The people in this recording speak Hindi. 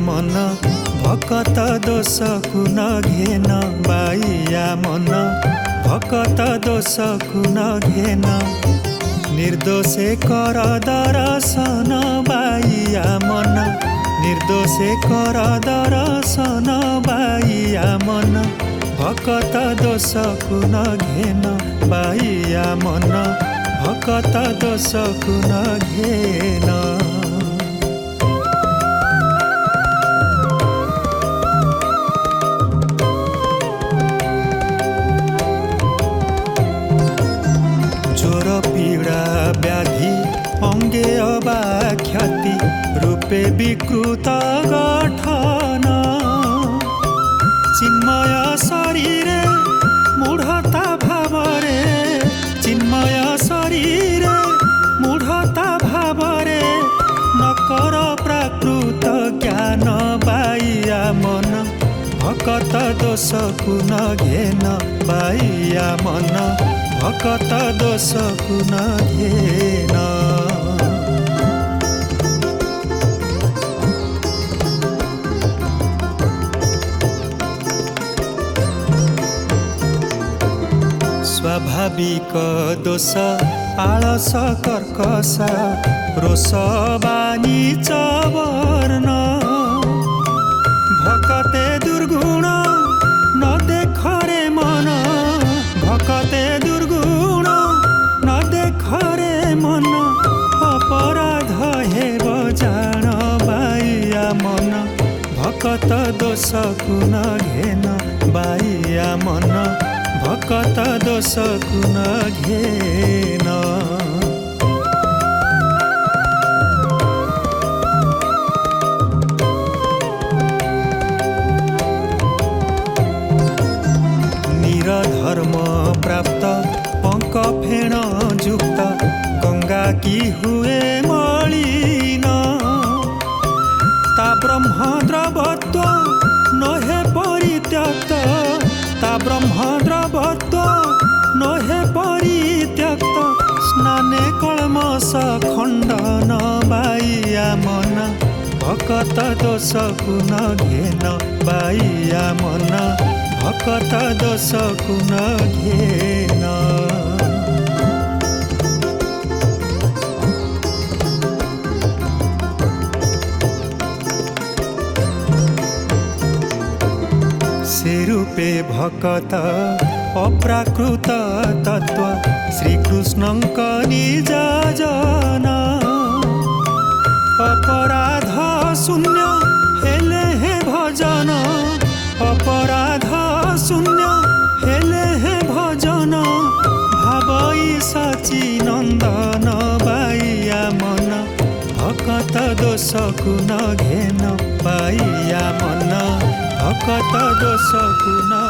मन भकत दोषकु न घेन बाइया मन भकत दोषकु न घेन निर्दोषे कर दर्शन बाइया मन निर्दोषे कर दर्शन बाइया मन भकत दोषकु न घेन बाइया मन भकत दोषकु न घेन। जोर पीड़ा व्याधि अंगे अबा क्षति रूपे विकृत गठन चिन्मय शरीर मूढ़ता भावरे चिन्मय शरीर मूढ़ता भावरे नकर प्राकृत ज्ञान बाइया मन भकत दोषकु न घेन बाइया मन भकत दोषकु न घेन। स्वाभाविक दोष आलस कर्कश रोष बानी चवर्ण भकते दुर्गुण न देखरे मन भकते दुर्गुण न देखरे मन अपराध हेब जान बाइया मन भकत दोषकु न घेन बाइया मन भकत दोषकु न घेन। निरधर्म प्राप्त पंक फेण युक्त गंगा की हुए मलिन ता ब्रह्म द्रवत्व नहे परित्यक्त ता ब्रह्म द्रवत्व नहे परित्यक्त स्नाने कलमश खंडन बाइया मन भकत दोषकु न घेन बाइया मन भकत दोषकु न घेन। से रूपे भकत अप्राकृत तत्व श्रीकृष्णंक निज जन अपराध शून्य हेले हे भजन अपराध शून्य हेले हे भजन भावई सचिनंदन बाइया मन भकत दोषकु न घेन बाइया मन भकत दोषकु न